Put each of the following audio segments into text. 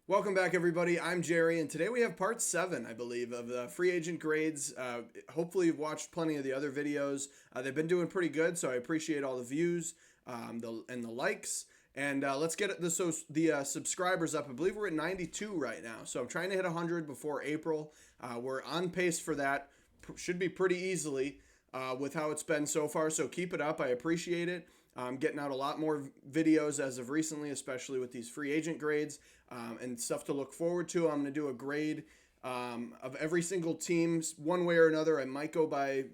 Welcome back, everybody. I'm Jerry, and today we have part 7, I believe, of the free agent grades. Hopefully, you've watched plenty of the other videos. They've been doing pretty good, so I appreciate all the views and the likes. And let's get the subscribers up. I believe we're at 92 right now, so I'm trying to hit 100 before April. We're on pace for that. Should be pretty easily with how it's been so far, so keep it up. I appreciate it. Getting out a lot more videos as of recently, especially with these free agent grades and stuff to look forward to. I'm going to do a grade of every single team one way or another. I might go by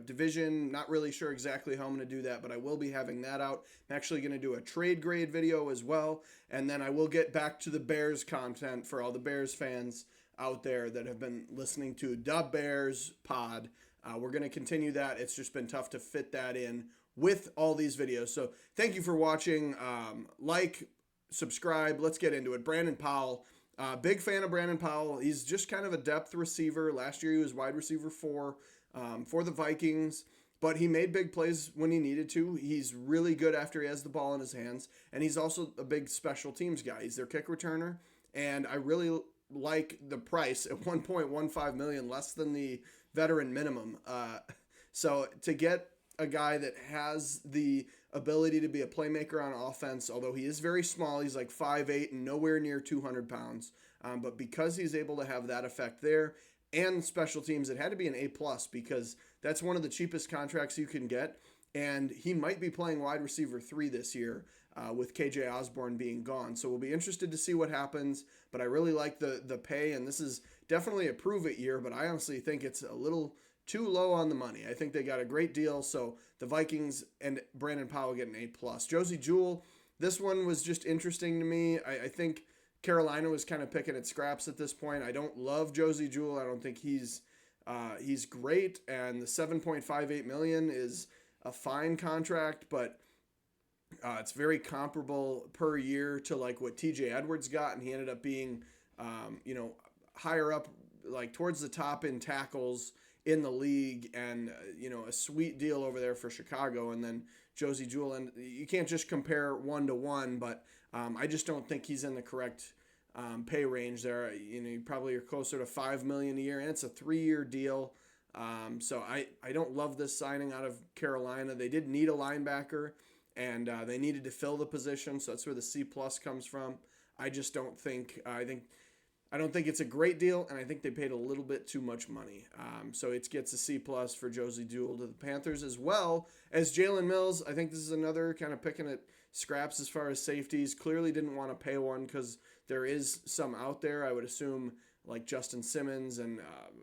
division. Not really sure exactly how I'm going to do that, but I will be having that out. I'm actually going to do a trade grade video as well. And then I will get back to the Bears content for all the Bears fans out there that have been listening to the Bears pod. We're going to continue that. It's just been tough to fit that in with all these videos. So thank you for watching. Subscribe. Let's get into it. Brandon Powell. Big fan of Brandon Powell. He's just kind of a depth receiver. Last year he was wide receiver 4 for the Vikings, but he made big plays when he needed to. He's really good after he has the ball in his hands, and he's also a big special teams guy. He's their kick returner, and I really like the price at 1.15 million, less than the veteran minimum. So to get a guy that has the ability to be a playmaker on offense, although he is very small, he's like 5'8" and nowhere near 200 pounds. But because he's able to have that effect there and special teams, it had to be an A plus because that's one of the cheapest contracts you can get. And he might be playing wide receiver 3 this year with KJ Osborne being gone. So we'll be interested to see what happens. But I really like the pay, and this is definitely a prove it year, but I honestly think it's a little too low on the money. I think they got a great deal. So the Vikings and Brandon Powell get an A plus. Josey Jewell, this one was just interesting to me. I think Carolina was kind of picking at scraps at this point. I don't love Josey Jewell. I don't think he's great, and the 7.58 million is a fine contract, but it's very comparable per year to like what TJ Edwards got, and he ended up being, higher up, like towards the top in tackles in the league, and a sweet deal over there for Chicago. And then Josey Jewell, and you can't just compare 1-to-1, but I just don't think he's in the correct pay range there. You probably are closer to $5 million a year, and it's a 3-year deal. So I don't love this signing out of Carolina. They did need a linebacker, and they needed to fill the position, so that's where the C plus comes from. I just don't think I don't think it's a great deal, and I think they paid a little bit too much money. So it gets a C plus for Josey Jewell to the Panthers, as well as Jalen Mills. I think this is another kind of picking at scraps as far as safeties. Clearly didn't want to pay one because there is some out there. I would assume like Justin Simmons and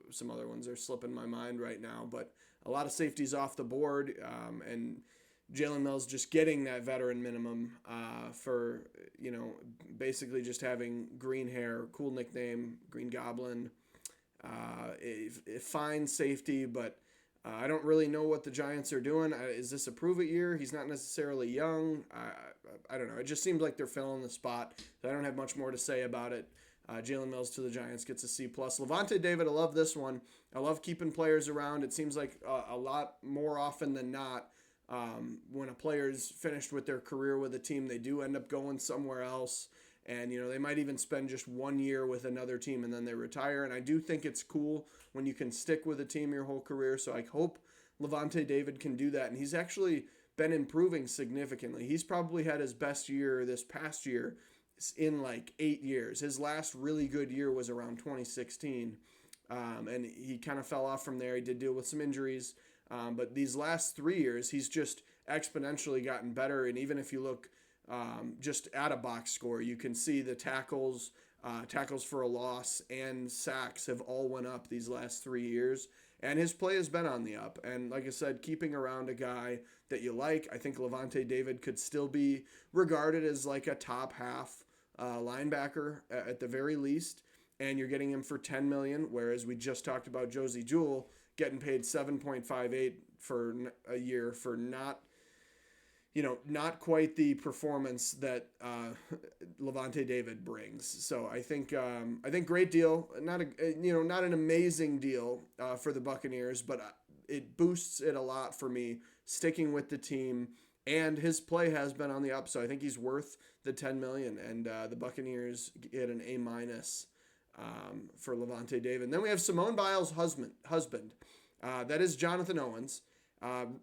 some other ones are slipping my mind right now, but a lot of safeties off the board, and Jalen Mills just getting that veteran minimum for, basically just having green hair, cool nickname, Green Goblin, a fine safety, but I don't really know what the Giants are doing. Is this a prove it year? He's not necessarily young. I don't know. It just seems like they're filling the spot. So I don't have much more to say about it. Jalen Mills to the Giants gets a C plus. Lavonte David, I love this one. I love keeping players around. It seems like a lot more often than not, when a player's finished with their career with a team, they do end up going somewhere else. And, they might even spend just 1 year with another team and then they retire. And I do think it's cool when you can stick with a team your whole career. So I hope Lavonte David can do that. And he's actually been improving significantly. He's probably had his best year this past year in like 8 years. His last really good year was around 2016. And he kind of fell off from there. He did deal with some injuries. But these last 3 years, he's just exponentially gotten better. And even if you look just at a box score, you can see the tackles for a loss, and sacks have all went up these last 3 years. And his play has been on the up. And like I said, keeping around a guy that you like, I think Lavonte David could still be regarded as like a top half linebacker at the very least. And you're getting him for $10 million, whereas we just talked about Josey Jewell getting paid 7.58 for a year for not quite the performance that Lavonte David brings. So I think great deal. Not an amazing deal for the Buccaneers, but it boosts it a lot for me sticking with the team and his play has been on the up. So I think he's worth the 10 million, and the Buccaneers get an A- for Levante David. And then we have Simone Biles' husband. That is Jonathan Owens,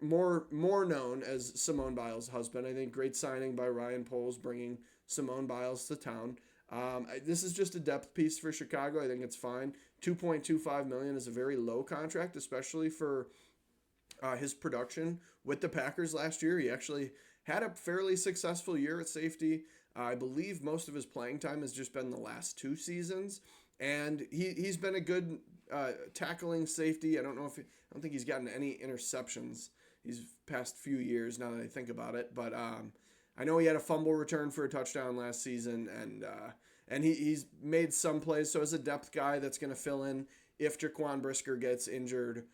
more known as Simone Biles' husband. I think great signing by Ryan Poles, bringing Simone Biles to town. This is just a depth piece for Chicago. I think it's fine. 2.25 million is a very low contract, especially for his production with the Packers last year. He actually had a fairly successful year at safety. I believe most of his playing time has just been the last 2 seasons, and he's been a good tackling safety. I don't think he's gotten any interceptions these past few years. Now that I think about it, but I know he had a fumble return for a touchdown last season, and he's made some plays. So as a depth guy that's going to fill in if Jaquan Brisker gets injured.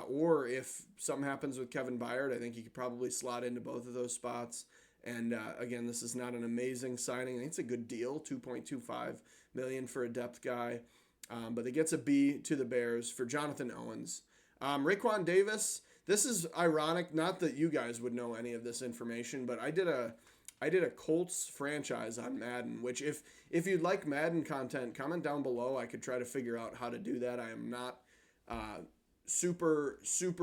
Or if something happens with Kevin Byard, I think he could probably slot into both of those spots. And again, this is not an amazing signing. I think it's a good deal, 2.25 million for a depth guy. But it gets a B to the Bears for Jonathan Owens. Raekwon Davis. This is ironic. Not that you guys would know any of this information, but I did a Colts franchise on Madden. Which if you'd like Madden content, comment down below. I could try to figure out how to do that. I am not super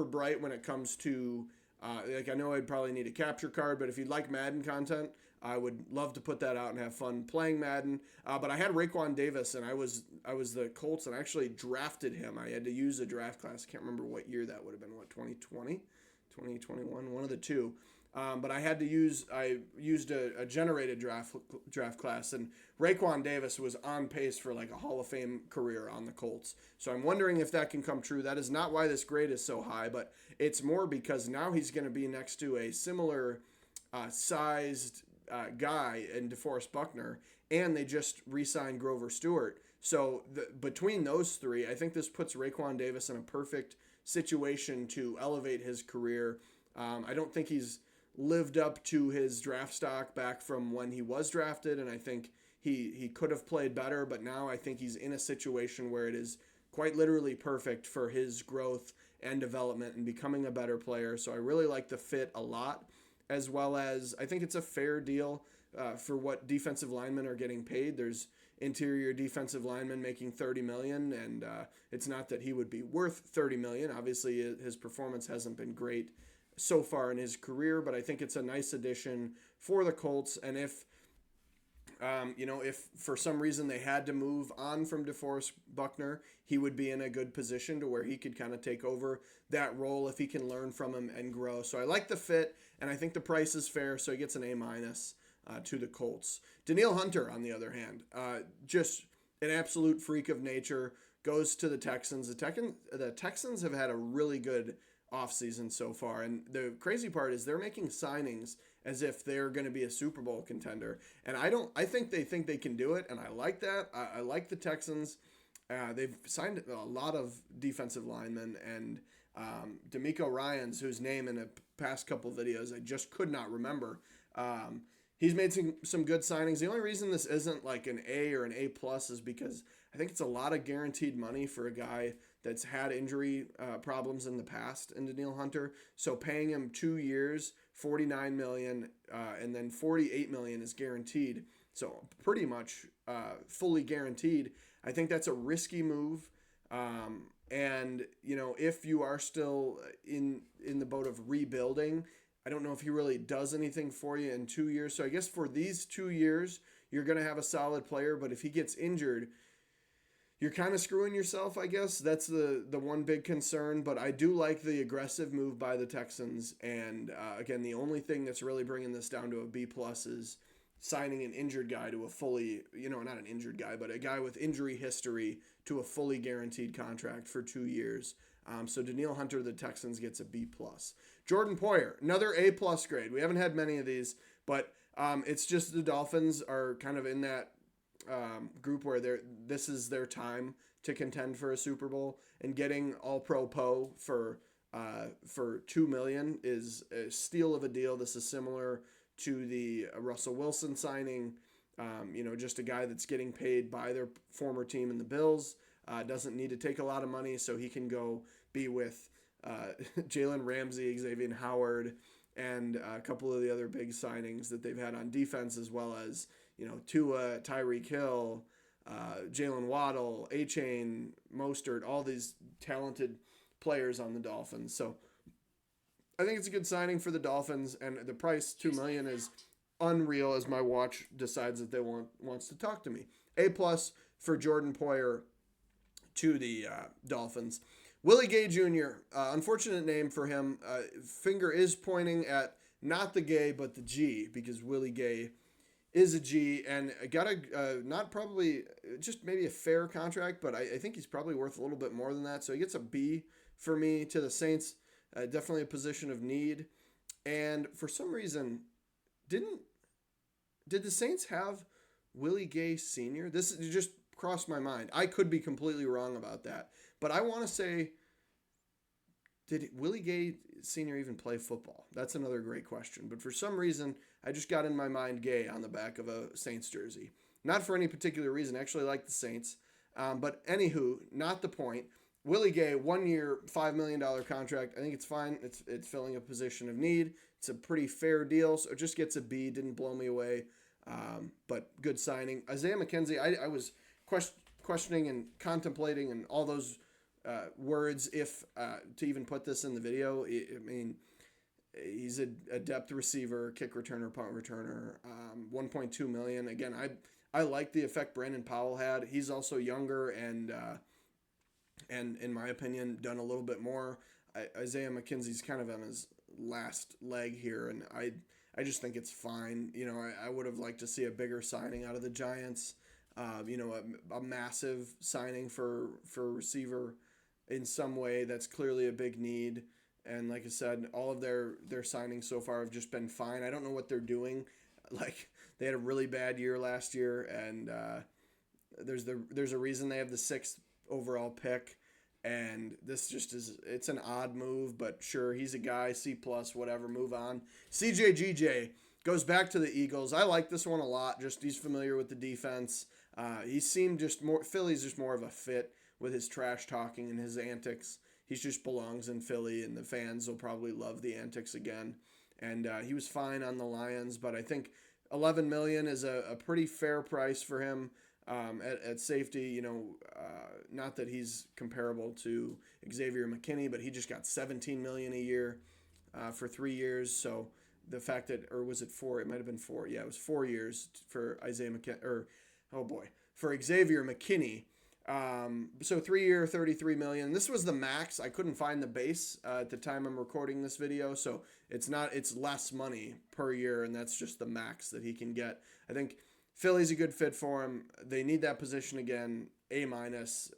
bright when it comes to I know I'd probably need a capture card, but if you'd like Madden content, I would love to put that out and have fun playing Madden. But I had Raekwon Davis, and I was the Colts, and I actually drafted him. I had to use a draft class. I can't remember what year that would have been. 2020, 2021, one of the two. But I used a generated draft class, and Raekwon Davis was on pace for like a Hall of Fame career on the Colts. So I'm wondering if that can come true. That is not why this grade is so high, but it's more because now he's going to be next to a similar sized guy in DeForest Buckner, and they just re-signed Grover Stewart. So between those three, I think this puts Raekwon Davis in a perfect situation to elevate his career. I don't think he's lived up to his draft stock back from when he was drafted, and I think he could have played better, but now I think he's in a situation where it is quite literally perfect for his growth and development and becoming a better player. So I really like the fit a lot, as well as I think it's a fair deal for what defensive linemen are getting paid. There's interior defensive linemen making $30 million, and it's not that he would be worth $30 million. Obviously, his performance hasn't been great so far in his career, but I think it's a nice addition for the Colts. And if for some reason they had to move on from DeForest Buckner, he would be in a good position to where he could kind of take over that role if he can learn from him and grow. So I like the fit, and I think the price is fair, so he gets an A- to the Colts. Danielle Hunter, on the other hand, just an absolute freak of nature, goes to the Texans. The Texans have had a really good offseason so far, and the crazy part is they're making signings as if they're going to be a Super Bowl contender, and I think they can do it, and I like that. I like the Texans. They've signed a lot of defensive linemen, and D'Amico Ryans, whose name in the past couple videos I just could not remember. He's made some good signings. The only reason this isn't like an A or an A+ is because I think it's a lot of guaranteed money for a guy that's had injury problems in the past in Danielle Hunter. So paying him 2 years, $49 million, and then $48 million is guaranteed. So pretty much fully guaranteed. I think that's a risky move. And if you are still in the boat of rebuilding, I don't know if he really does anything for you in 2 years. So I guess for these 2 years, you're going to have a solid player. But if he gets injured, you're kind of screwing yourself, I guess. That's the one big concern. But I do like the aggressive move by the Texans. And again, the only thing that's really bringing this down to a B+ is signing an injured guy to a fully, not an injured guy, but a guy with injury history to a fully guaranteed contract for 2 years. So Danielle Hunter, the Texans, gets a B+. Jordan Poyer, another A+ grade. We haven't had many of these, but it's just the Dolphins are kind of in that group where this is their time to contend for a Super Bowl, and getting All-Pro Poe for $2 million is a steal of a deal. This is similar to the Russell Wilson signing. Just a guy that's getting paid by their former team in the Bills. Doesn't need to take a lot of money, so he can go be with Jalen Ramsey, Xavier Howard, and a couple of the other big signings that they've had on defense, as well as, Tua, Tyreek Hill, Jalen Waddle, A-Chain, Mostert, all these talented players on the Dolphins. So I think it's a good signing for the Dolphins, and the price, $2 million, is unreal as my watch decides that they wants to talk to me. A+ for Jordan Poyer to the Dolphins. Willie Gay Jr., unfortunate name for him. Finger is pointing at not the gay, but the G, because Willie Gay is a G, and got a not probably just maybe a fair contract, but I think he's probably worth a little bit more than that. So he gets a B for me to the Saints. Definitely a position of need. And for some reason, did the Saints have Willie Gay Sr.? This just crossed my mind. I could be completely wrong about that. But I want to say, did Willie Gay Sr. even play football? That's another great question. But for some reason, I just got in my mind Gay on the back of a Saints jersey. Not for any particular reason. I actually like the Saints. But anywho, not the point. Willie Gay, 1 year, $5 million contract. I think it's fine. It's filling a position of need. It's a pretty fair deal. So it just gets a B. Didn't blow me away. But good signing. Isaiah McKenzie, I was questioning and contemplating and all those words if to even put this in the video. I mean, he's a depth receiver, kick returner, punt returner, $1.2 million. Again, I like the effect Brandon Powell had. He's also younger and in my opinion, done a little bit more. Isaiah McKenzie's kind of on his last leg here, and I just think it's fine. I would have liked to see a bigger signing out of the Giants. A massive signing for receiver in some way. That's clearly a big need. And like I said, all of their signings so far have just been fine. I don't know what they're doing. Like, they had a really bad year last year, and there's a reason they have the 6th overall pick. And this just it's an odd move, but sure, he's a guy, C+, whatever, move on. CJGJ goes back to the Eagles. I like this one a lot. Just he's familiar with the defense. He seemed Philly's just more of a fit with his trash talking and his antics. He just belongs in Philly, and the fans will probably love the antics again. And he was fine on the Lions, but I think $11 million is a pretty fair price for him. At safety, not that he's comparable to Xavier McKinney, but he just got $17 million a year for 3 years. So the fact that, or was it 4? It might have been 4. Yeah, it was 4 years for for Xavier McKinney. So 3 year, $33 million. This was the max. I couldn't find the base at the time I'm recording this video, so it's less money per year, and that's just the max that he can get. I think Philly's a good fit for him. They need that position again. A-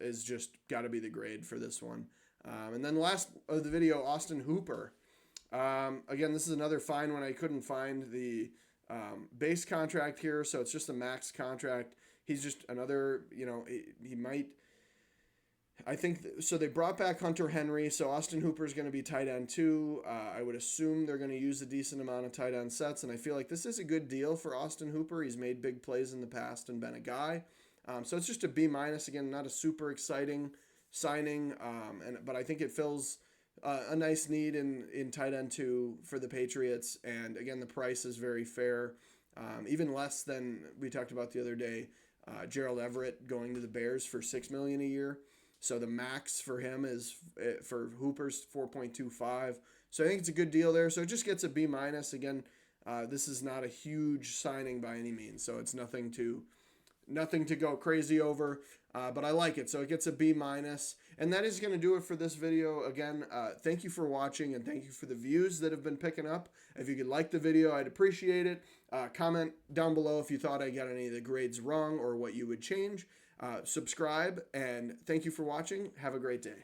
is just got to be the grade for this one. And then last of the video, Austin Hooper. Again, this is another fine one. I couldn't find the base contract here, so it's just a max contract. He's just another, he might. I think so. They brought back Hunter Henry, so Austin Hooper is going to be tight end too. I would assume they're going to use a decent amount of tight end sets, and I feel like this is a good deal for Austin Hooper. He's made big plays in the past and been a guy. So it's just a B-. Again, not a super exciting signing, but I think it fills a nice need in tight end too for the Patriots. And again, the price is very fair, even less than we talked about the other day. Gerald Everett going to the Bears for $6 million a year. So the max for him is for Hooper's 4.25. So I think it's a good deal there. So it just gets a B-. Again, this is not a huge signing by any means. So it's nothing to go crazy over. But I like it. So it gets a B-. And that is going to do it for this video. Again, thank you for watching, and thank you for the views that have been picking up. If you could like the video, I'd appreciate it. Comment down below if you thought I got any of the grades wrong or what you would change. Subscribe, and thank you for watching. Have a great day.